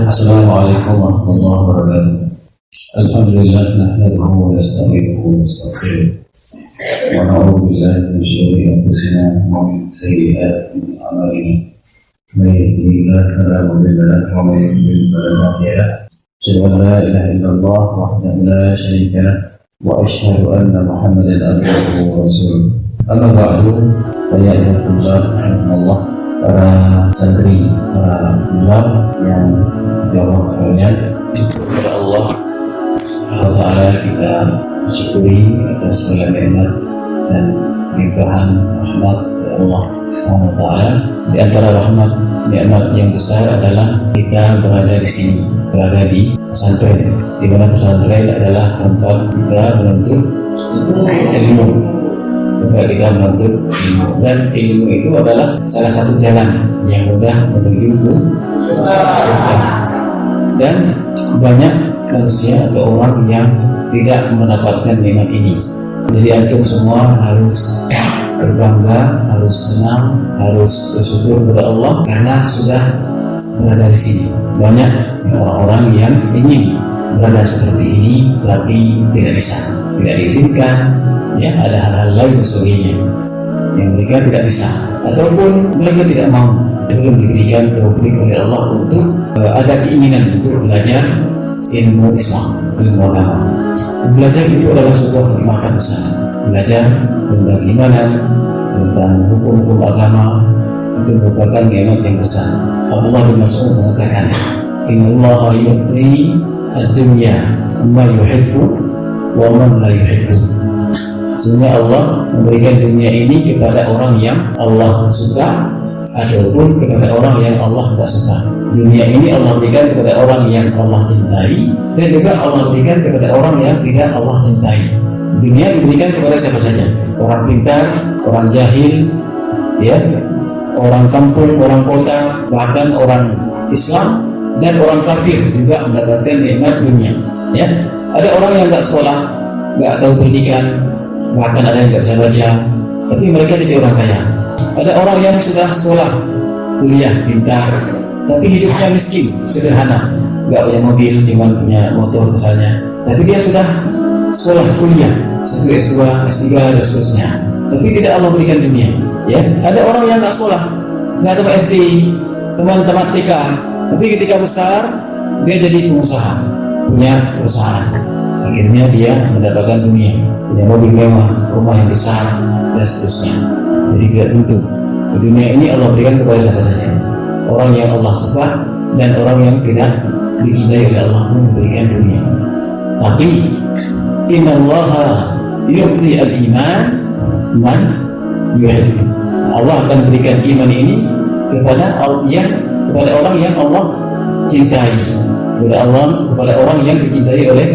Assalamualaikum warahmatullahi wabarakatuh. Alhamdulillah nahmaduhu wa nasta'inuhu wa nastaghfiruh wa na'udzu billahi min shururi anfusina wa min sayyi'ati a'malina. May yahdihillahu fala mudilla lahu wa may yudlil fala hadiya lahu. Asyhadu an la ilaha illallah wahdahu la syarika lahu wa asyhadu anna Muhammadan abduhu wa rasuluh. Amma ba'du, fa ya ayyuhal rahimakumullah, para santri, para ulama yang jawab sekalian, kepada Allah Ta'ala kita bersyukuri atas segala nikmat dan limpahan rahmat dari Allah Ta'ala. Di antara rahmat nikmat yang besar adalah kita berada di sini, berada di pesantren, di mana pesantren adalah tempat kita menuntut ilmu. Kita menuntut ilmu, dan ilmu itu adalah salah satu jalan yang mudah menuju ke surga. Dan banyak manusia atau orang yang tidak mendapatkan nikmat ini. Jadi antum semua harus berbangga, harus senang, harus bersyukur kepada Allah karena sudah berada di sini. Banyak orang-orang yang ingin berada seperti ini tapi tidak bisa, tidak diizinkan. Ya, ada hal-hal lain dan sebagainya yang mereka tidak bisa, ataupun mereka tidak mau, belum diberikan taufik oleh Allah untuk ada keinginan untuk belajar ilmu Islam, ilmu agama. Belajar itu adalah sebuah kenikmatan besar. Belajar tentang imanan, tentang hukum-hukum agama, itu merupakan nikmat yang besar. Abdullah bin Mas'ud mengatakan, Innallaha yu'ti ad-dunya ma yuhibbu wa man la yuhibbu. Sehingga Allah memberikan dunia ini kepada orang yang Allah suka ataupun kepada orang yang Allah tidak suka. Dunia ini Allah berikan kepada orang yang Allah cintai, dan juga Allah berikan kepada orang yang tidak Allah cintai. Dunia diberikan kepada siapa saja, orang pintar, orang jahil, ya, orang kampung, orang kota, bahkan orang Islam dan orang kafir juga mendapatkan nikmat dunia. Ya, ada orang yang nggak sekolah, nggak tahu pendidikan, bahkan ada yang nggak bisa baca, tapi mereka jadi orang kaya. Ada orang yang sudah sekolah, kuliah, pintar, tapi hidupnya miskin, sederhana, nggak punya mobil, cuma punya motor misalnya, tapi dia sudah sekolah, kuliah, S2, S3, dan seterusnya, tapi tidak Allah berikan dunia. Ya, ada orang yang nggak sekolah, nggak tahu SD, teman-teman TK, tapi ketika besar dia jadi pengusaha, punya perusahaan. Akhirnya dia mendapatkan dunia, punya mobil mewah, rumah yang besar, dan seterusnya. Jadi tidak tentu. Di dunia ini Allah berikan kepada siapa saja. Orang yang Allah suka dan orang yang tidak dicintai oleh Allah memberikan dunia. Tapi Innallaha yu'ti al-iman man yuhibbu. Allah akan berikan iman ini kepada orang yang Allah cintai, kepada orang yang dicintai oleh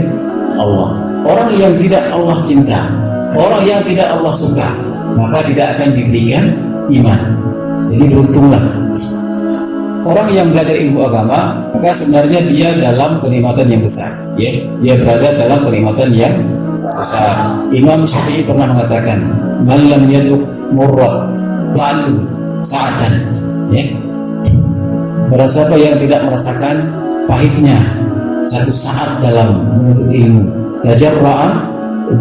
Allah. Orang yang tidak Allah cinta, orang yang tidak Allah suka, maka tidak akan diberikan iman. Jadi beruntunglah orang yang belajar ilmu agama, maka sebenarnya dia dalam kenikmatan yang besar. Ya, dia berada dalam kenikmatan yang besar. Imam Syafi'i pernah mengatakan, "Man lam yaduk murrah ba'du sa'atan." Ya, barang siapa yang tidak merasakan pahitnya satu saat dalam menuntut ilmu, tajarra'a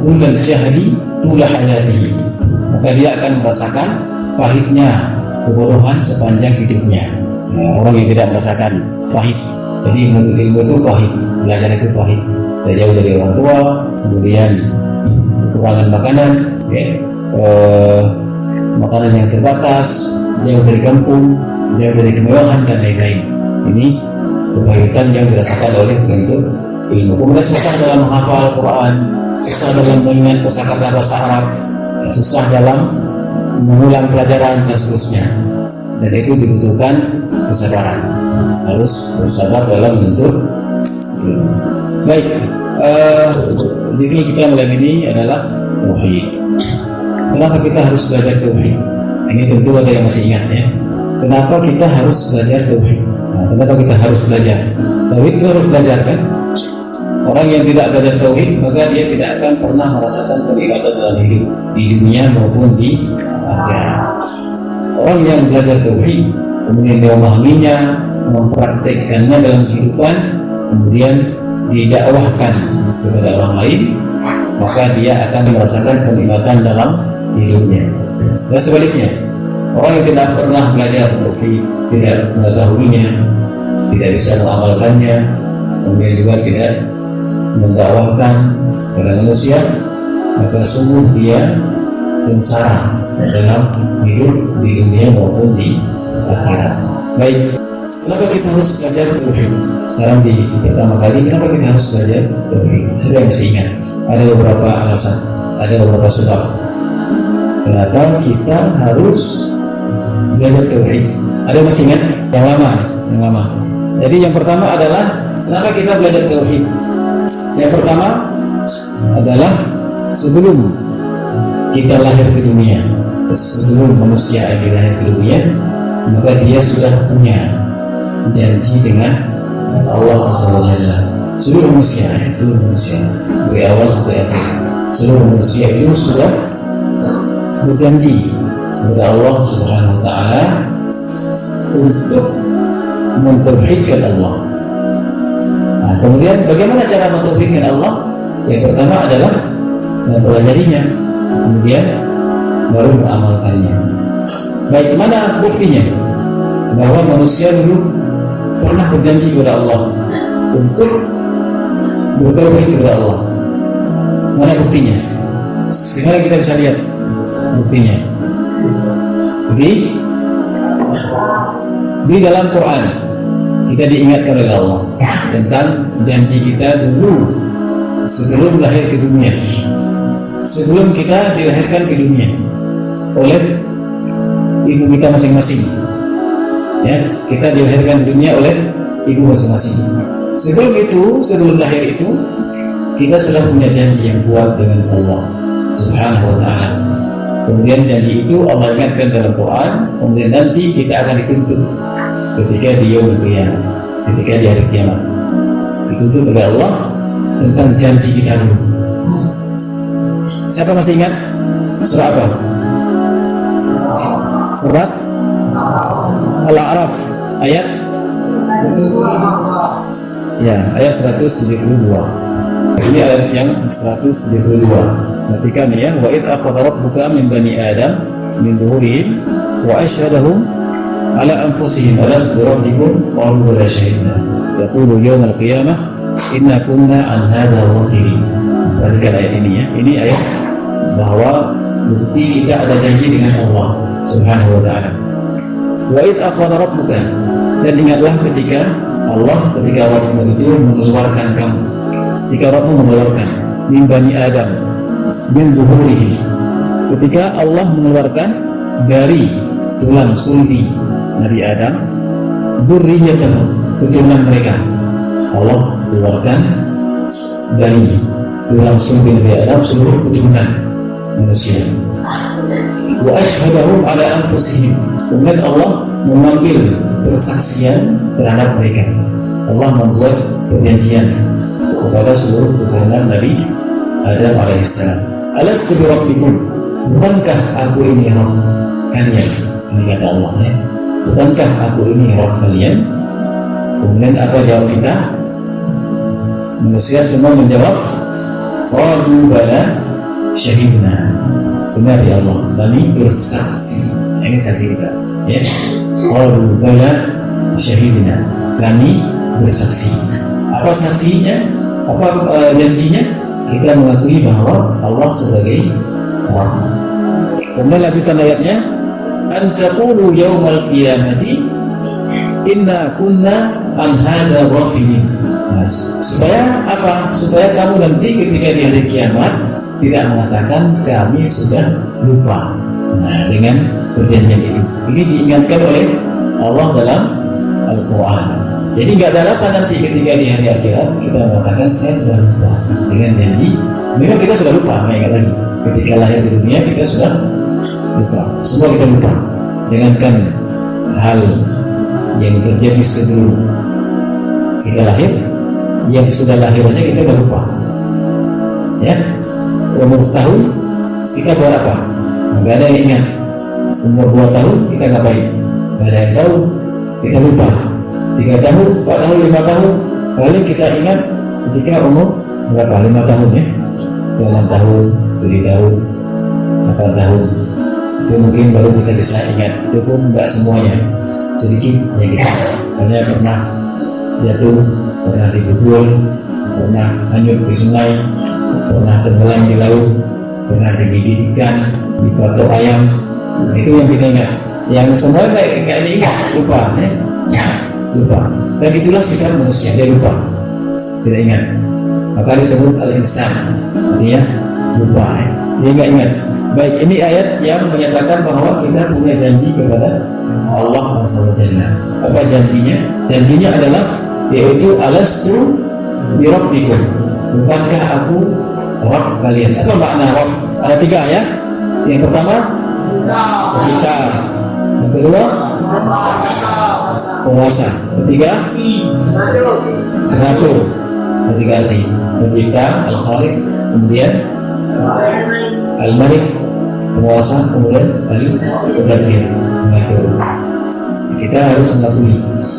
dhulal jahli tula hayatihi, maka dia akan merasakan pahitnya kebodohan sepanjang hidupnya. Orang yang tidak merasakan pahit, jadi menuntut ilmu itu pahit, belajar itu pahit, jauh dari orang tua, kemudian kekurangan makanan, ya, makanan yang terbatas, jauh dari kampung, jauh dari kemewahan dan lain-lain. Ini kepahitan yang dirasakan oleh penuntut ilmu. Kemudian susah dalam menghafal Quran, susah dalam mengingat kosakata bahasa Arab, susah dalam mengulang pelajaran dan seterusnya. Dan itu dibutuhkan kesabaran. Harus bersabar dalam menuntut ilmu. Baik, jadi kita mulai ini adalah tauhid. Kenapa kita harus belajar tauhid? Ini tentu ada yang masih ingat ya. Kenapa kita harus belajar tauhid? Kenapa kita harus belajar? Tauhid itu harus belajar kan? Orang yang tidak belajar tauhid, maka dia tidak akan pernah merasakan kenikmatan dalam hidup, di dunia maupun di akhirat. Orang yang belajar tauhid, kemudian dia memahaminya, mempraktekkannya dalam kehidupan, kemudian didakwahkan kepada orang lain, maka dia akan merasakan kenikmatan dalam hidupnya. Dan sebaliknya, orang yang tidak pernah belajar tauhid, tidak mengetahuinya, tidak bisa mengamalkannya, kemudian juga tidak mendakwahkan kepada manusia, maka sungguh dia sengsara dalam hidup di dunia maupun di akhirat. Baik, kenapa kita harus belajar tauhid? Sekarang di pertama kali, kenapa kita harus belajar tauhid? Saya masih ingat, ada beberapa alasan, ada beberapa sebab kenapa kita harus belajar tauhid. Ada masih ingat? Yang lama. Jadi yang pertama adalah kenapa kita belajar tauhid? Yang pertama adalah sebelum kita lahir ke dunia, sebelum manusia lahir ke dunia, maka dia sudah punya janji dengan Allah Azza wa Jalla. Seluruh manusia dari awal sampai akhir, seluruh manusia itu sudah berjanji kepada Allah Subhanahu wa Ta'ala untuk mentauhidkan Allah. Nah, kemudian bagaimana cara mentauhidkan Allah? Yang pertama adalah mempelajarinya, kemudian baru mengamalkannya. Baik, mana buktinya bahwa manusia dulu pernah berjanji kepada Allah untuk bertauhid kepada Allah? Mana buktinya? Di mana kita bisa lihat buktinya? Di dalam Quran kita diingatkan oleh Allah tentang janji kita dulu sebelum lahir ke dunia, sebelum kita dilahirkan ke dunia oleh ibu kita masing-masing. Ya, kita dilahirkan ke dunia oleh ibu masing-masing. Sebelum itu, sebelum lahir itu, kita sudah punya janji yang kuat dengan Allah Subhanahu wa Ta'ala. Kemudian janji itu Allah ingatkan dalam Quran. Kemudian nanti kita akan dituntut ketika di yaumul qiyamah, ketika di hari kiamat, dituntut oleh Allah tentang janji kita dulu. Siapa masih ingat surah apa? Surat Al-A'raf ayat ayat 172. Ini ayat yang 172. Perhatikan ya, wa id akhadha rabbuka min bani adam min zuhurihim wa asyhadahum ala anfusihim alastu rabbikum qalu la shahidna yaqulu yawm al-qiyamah inna kunna an hadha ghafilin. Perhatikan ayat ini ya. Ini ayat bahwa bukti kita ada janji dengan Allah Subhanahu wa Ta'ala. Wa id akhadha rabbuka, dan ingatlah ketika Rabbmu itu mengeluarkan kamu, ketika Rabbmu mengeluarkan min bani Adam min zuhurihim, ketika Allah mengeluarkan dari tulang sulbi Nabi Adam dzurriyyatahum, keturunan mereka. Allah keluarkan dari tulang sulbi Nabi Adam seluruh keturunan manusia. Wa asyhadahum ala anfusihim, kemudian Allah memanggil persaksian terhadap mereka. Allah membuat perjanjian kepada seluruh keturunan Nabi Adam alaihissalam. Alastu bi rabbikum, bukankah aku ini Rabb kalian? Ini kata Allah ya, bukankah aku ini Rabb kalian? Kemudian apa jawab kita? Manusia semua menjawab, qalu bala syahidna. Benar ya Allah, kami bersaksi. Ini saksi kita ya. Qalu bala syahidna, kami bersaksi. Apa saksinya? Apa janjinya? Kita mengakui bahwa Allah sebagai Rabb. Kemudian lanjutan ayatnya, an taqulu yaumal qiyamati inna kunna an hadza ghafilin. Nah, supaya apa? Supaya kamu nanti ketika di hari kiamat tidak mengatakan kami sudah lupa. Nah, dengan perjanjian itu. Ini diingatkan oleh Allah dalam Al-Quran. Jadi nggak ada alasan nanti ketika di hari akhirat kita mengatakan saya sudah lupa dengan janji. Memang kita sudah lupa, nggak ingat lagi. Ketika lahir di dunia kita sudah lupa. Semua kita lupa. Jangankan hal yang terjadi sebelum kita lahir, yang sudah lahir aja kita udah lupa. Ya, umur setahun kita buat apa? Nggak ada yang ingat. Umur 2 tahun kita ngapain? Nggak ada yang tahu. Kita lupa. 3 tahun, 4 tahun, 5 tahun. Paling kita ingat ketika umur berapa? 5 tahun ya, 6 tahun, 7 tahun, 8 tahun. Itu mungkin baru kita bisa ingat. Itu pun nggak semuanya, sedikit ya kita. Karena pernah jatuh, pernah dipukul, pernah hanyut di sungai, pernah tenggelam di laut, pernah digigit ikan, dipatok ayam. Itu yang kita ingat. Yang semua nggak diingat, lupa ya, lupa. Dan itulah sifat manusia, dia lupa, tidak ingat. Maka disebut al-insan, artinya lupa ya. Dia nggak ingat. Baik, ini ayat yang menyatakan bahwa kita punya janji kepada Allah SWT. Apa janjinya? Janjinya adalah yaitu alastu bi rabbikum. Bukankah aku Rabb kalian? Apa makna Rabb? Ada 3 ya. Yang pertama kita, yang kedua penguasa, ketiga pengatur, ketiga arti pencipta al-khaliq, kemudian al-malik penguasa, kemudian al-mudabbir mengatur. Kita harus mengakui.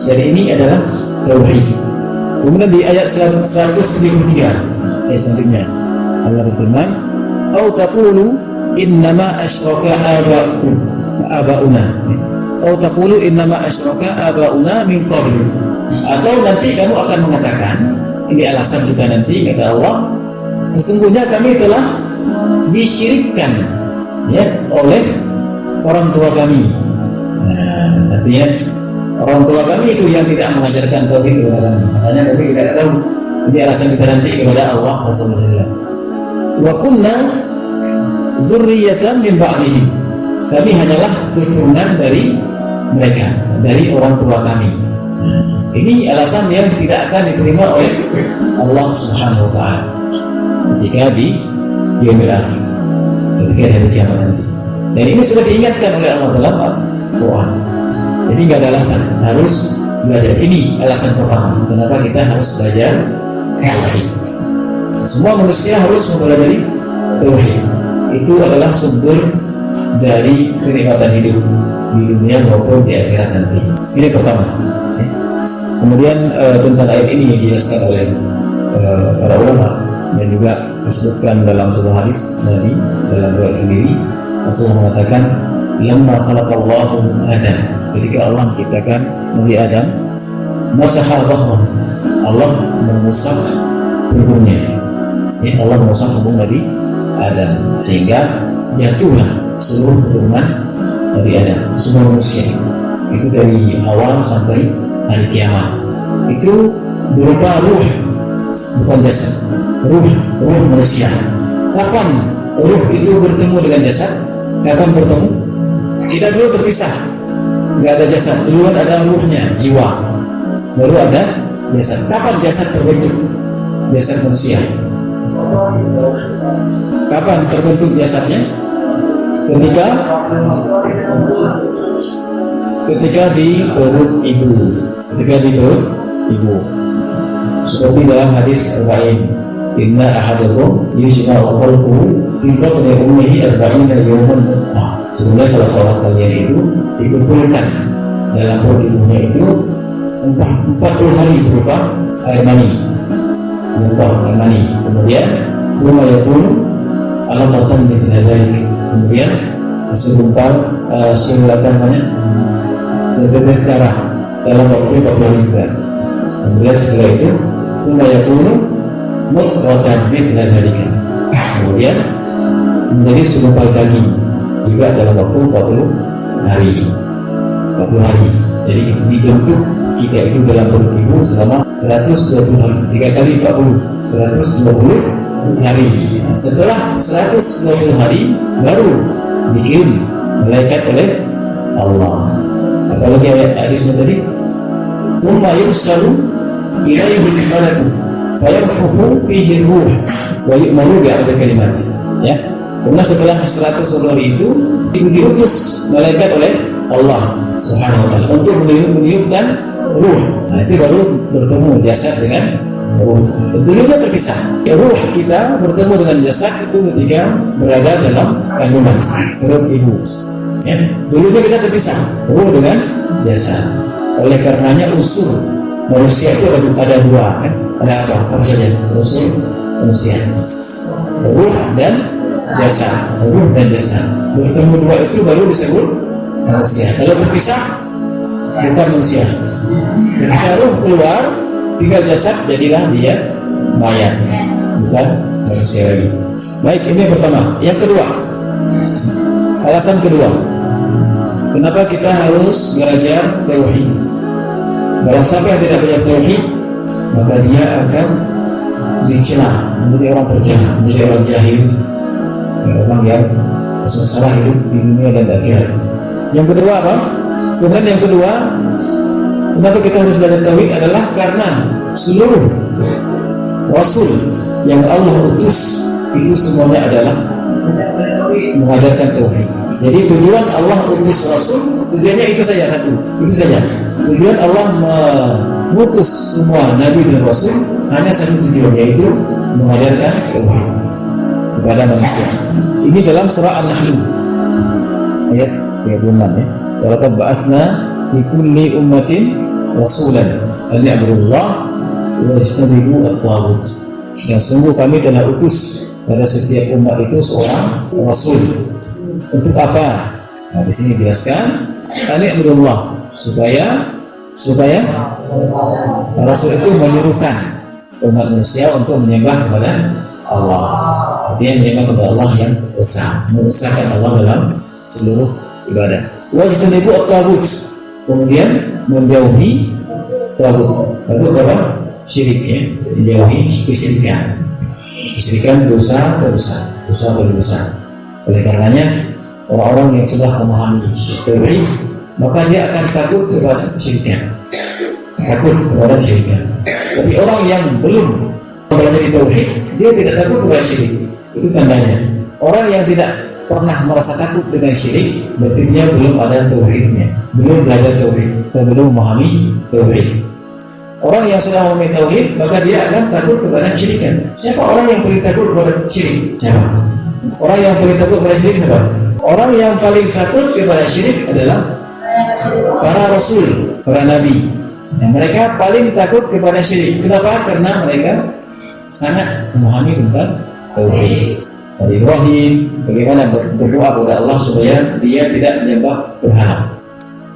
Jadi ini adalah tauhid. Kemudian di ayat 193 ayat selanjutnya Allah berfirman, "Au taqulu innama asyraka abauna." Au taqulu innama asyraka abauna min qabl. Atau nanti kamu akan mengatakan, ini alasan kita nanti kata Allah, sesungguhnya kami telah disyirikkan ya oleh orang tua kami. Nah, artinya orang tua kami itu yang tidak mengajarkan tauhid kepada kami. Makanya kami tidak tahu. Ini alasan kita nanti kepada Allah Rasulullah. Wa kunna dzurriyyatan min ba'dihim. Kami hanyalah keturunan dari mereka, dari orang tua kami. Ini alasan yang tidak akan diterima oleh Allah Subhanahu wa taala ketika di yaumil akhir, ketika hari kiamat nanti. Dan ini sudah diingatkan oleh Allah dalam Al-Quran. Jadi nggak ada alasan, harus belajar. Ini alasan pertama kenapa kita harus belajar tauhid. Semua manusia harus mempelajari tauhid. Itu adalah sumber dari kenikmatan hidup di dunia maupun di akhirat nanti. Ini pertama. Kemudian tentang ayat ini dijelaskan oleh para ulama dan juga disebutkan dalam sebuah hadis Nabi dalam riwayat sendiri. Rasulullah mengatakan, "Lamma khalaqallahu Adam." Ketika Allah menciptakan Nabi Adam, masaha dhahrahu. Allah mengusap punggungnya. Ya, Allah mengusap punggung Nabi Adam sehingga jatuhlah seluruh keturunan Nabi Adam, semua manusia. Itu dari awal sampai hari kiamat. Itu berupa ruh, bukan jasad. Ruh manusia. Kapan ruh itu bertemu dengan jasad? Kapan bertemu? Kita dulu terpisah, nggak ada jasad. Duluan ada ruhnya, jiwa. Baru ada jasad. Kapan jasad terbentuk? Jasad manusia. Kapan terbentuk jasadnya? Ketika di perut ibu. Ketika di perut ibu. Seperti dalam hadis Arba'in, inna ahadakum yusma'u khalquhu fi batni ummihi arba'ina yawman. Sebenarnya salah seorang kalian itu dikumpulkan dalam perut ibunya itu 40 hari berupa air mani. Kemudian semua yakun alamatan di finadari. Kemudian segumpal setetes darah dalam waktu 40 hari juga. Kemudian setelah itu semua yakun mutwatan di finadari. Kemudian menjadi segumpal daging juga dalam waktu 40 hari. Jadi dibentuk kita itu dalam perut ibu selama 120 hari. 3 kali 40, 120 hari. Setelah 120 hari baru dikirim malaikat oleh Allah. Apalagi ayat hadisnya tadi, "Tsumma yursalu ilaihi al-malaku fa yanfukhu fihi ruh wa yu'maru bi arba'i kalimat." Ya. Kemudian setelah 120 hari itu diutus malaikat oleh Allah Subhanahu wa taala untuk meniupkan ruh. Nah, itu baru bertemu jasad dengan ruh. Dulunya terpisah. Ruh kita bertemu dengan jasad itu ketika berada dalam kandungan perut ibu. Ya, dulunya kita terpisah, ruh dengan jasad. Oleh karenanya unsur manusia itu ada dua, kan? Ada apa saja unsur manusia? Ruh dan jasad. Ruh dan jasad bertemu dua itu baru disebut manusia. Kalau berpisah bukan manusia. Ketika ruh keluar, tinggal jasad, jadilah dia mayat, bukan manusia lagi. Baik, ini yang pertama. Yang kedua, alasan kedua, kenapa kita harus belajar tauhid? Barang siapa yang tidak belajar tauhid, maka dia akan dicela, menjadi orang terjahat, menjadi orang jahil, orang yang sengsara hidup di dunia dan akhirat. Yang kedua apa? Kemudian yang kedua, kenapa kita harus belajar tauhid adalah karena seluruh rasul yang Allah utus itu semuanya adalah mengajarkan tauhid. Jadi tujuan Allah utus rasul, tujuannya itu saja, satu, itu saja. Tujuan Allah mengutus semua nabi dan rasul hanya satu tujuan, yaitu mengajarkan tauhid kepada manusia. Ini dalam surah An-Nahl ayat 36 ya. Walaqad ba'atsna fi kulli ummatin rasulan an ya'budullah wa yajtanibu at-taghut. Dan sungguh kami telah utus pada setiap umat itu seorang rasul. Untuk apa? Nah, di sini dijelaskan an ya'budullah, supaya rasul itu menyuruhkan umat manusia untuk menyembah kepada Allah. Artinya menyembah kepada Allah yang esa, mengesahkan Allah dalam seluruh ibadah. Wajtanibu at-taghut, kemudian menjauhi taghut. Taghut apa? Syirik ya, menjauhi kesyirikan. Kesyirikan dosa paling besar. Oleh karenanya orang-orang yang sudah memahami tauhid, maka dia akan takut kepada kesyirikan. Takut kepada kesyirikan. Tapi orang yang belum mempelajari tauhid, dia tidak takut kepada syirik. Itu tandanya. Orang yang tidak pernah merasa takut dengan syirik, berarti dia belum ada tauhidnya, belum belajar tauhid, dan belum memahami tauhid. Orang yang sudah memahami tauhid, maka dia akan takut kepada syirikan. Siapa orang yang paling takut kepada syirik? Siapa? Orang yang paling takut kepada syirik siapa? Orang yang paling takut kepada syirik adalah para rasul, para nabi. Dan mereka paling takut kepada syirik. Kenapa? Karena mereka sangat memahami tentang tauhid. Dari Ibrahim, bagaimana berdoa kepada Allah supaya dia tidak menyembah berhala,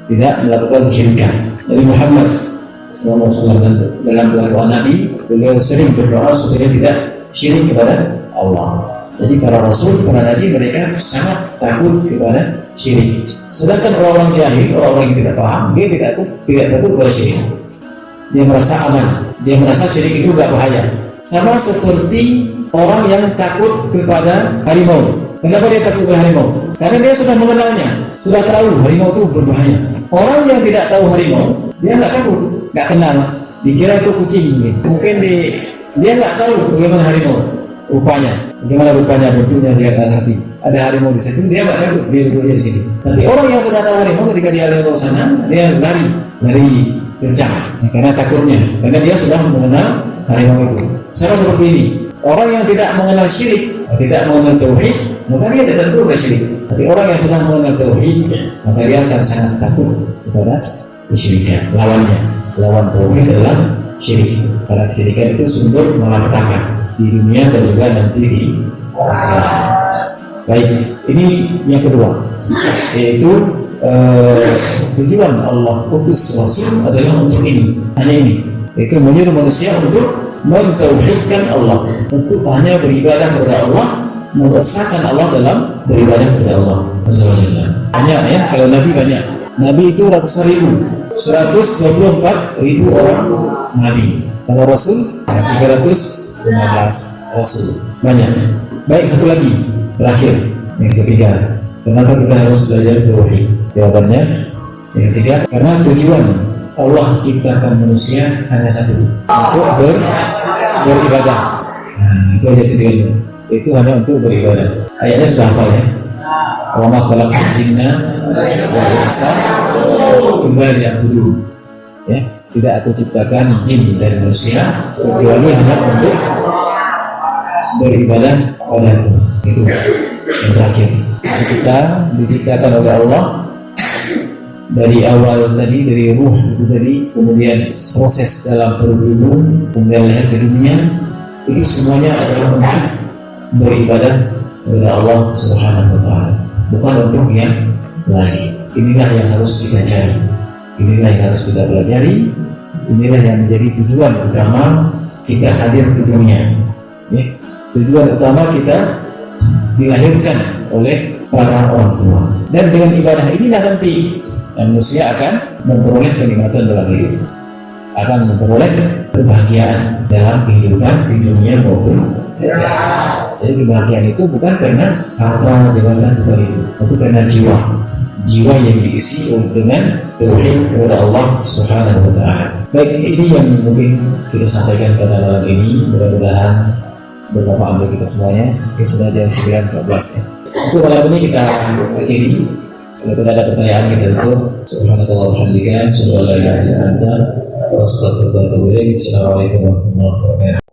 tidak melakukan kesyirikan. Dari Muhammad SAW dalam doa Nabi, beliau sering berdoa supaya tidak syirik kepada Allah. Jadi para rasul, para nabi, mereka sangat takut kepada syirik. Sedangkan orang-orang jahil, orang-orang yang tidak paham, dia tidak takut kepada syirik. Dia merasa aman, dia merasa syirik itu tidak bahaya. Sama seperti orang yang takut kepada harimau. Kenapa dia takut kepada harimau? Karena dia sudah mengenalnya, sudah tahu harimau itu berbahaya. Orang yang tidak tahu harimau, dia nggak takut, nggak kenal, dikira itu kucing. Mungkin dia nggak tahu bagaimana harimau rupanya, bagaimana rupanya, bentuknya, dia nggak ngerti. Ada harimau di situ, dia nggak takut, dia duduknya di sini. Tapi orang yang sudah tahu harimau, ketika dia harimau sana, dia lari kencang, karena takutnya, karena dia sudah mengenal harimau itu. Sama seperti ini, orang yang tidak mengenal syirik, tidak mengenal tauhid, maka dia tidak takut kepada syirik. Tapi orang yang sudah mengenal tauhid, maka dia akan sangat takut kepada kesyirikan. Lawan tauhid adalah syirik. Karena kesyirikan itu sumber malapetaka di dunia dan juga nanti di akhirat. Baik, ini yang kedua, yaitu tujuan Allah utus Rasul adalah untuk ini, hanya ini, yaitu menyuruh manusia untuk mentauhidkan Allah, untuk hanya beribadah kepada Allah, mengesahkan Allah dalam beribadah kepada Allah. Banyak ya, kalau Nabi banyak. Nabi itu ratusan ribu, 124.000 orang Nabi. Kalau Rasul 315 Rasul, banyak. Baik, satu lagi, terakhir, yang ketiga. Kenapa kita harus belajar tauhid? Jawabannya, yang ketiga, karena tujuan Allah ciptakan manusia hanya satu, untuk beribadah. Itu aja tujuannya. Itu hanya untuk beribadah. Ayatnya sudah hafal ya. Wa ma khalaqtul jinna wal insa illa liya'budun. Ya, tidak aku ciptakan jin dan manusia kecuali hanya untuk beribadah padaku. Itu yang terakhir. Kita diciptakan oleh Allah dari awal tadi, dari ruh itu tadi, kemudian proses dalam perut ibu, kemudian lahir ke dunia, itu semuanya adalah untuk beribadah kepada Allah Subhanahu wa Ta'ala, bukan untuk yang lain. Inilah yang harus kita cari, inilah yang harus kita pelajari, inilah yang menjadi tujuan utama kita hadir ke dunia. Ya, tujuan utama kita dilahirkan oleh para orang tua. Dan dengan ibadah inilah nanti manusia akan memperoleh kenikmatan dalam hidup, akan memperoleh kebahagiaan dalam kehidupan di dunia maupun di akhirat. Jadi kebahagiaan itu bukan karena harta, jabatan, bukan itu, tapi karena jiwa yang diisi dengan tauhid kepada Allah Subhanahu wa Ta'ala. Baik, ini yang mungkin kita sampaikan pada malam ini. Mudah-mudahan bermanfaat bagi kita semuanya. Ini sudah jam 9.14 ya. Untuk malam ini kita akhiri. Kalau tidak ada pertanyaan kita tutup. Subhanallah walhamdulillah. Assalamualaikum warahmatullahi wabarakatuh. Assalamualaikum warahmatullahi wabarakatuh.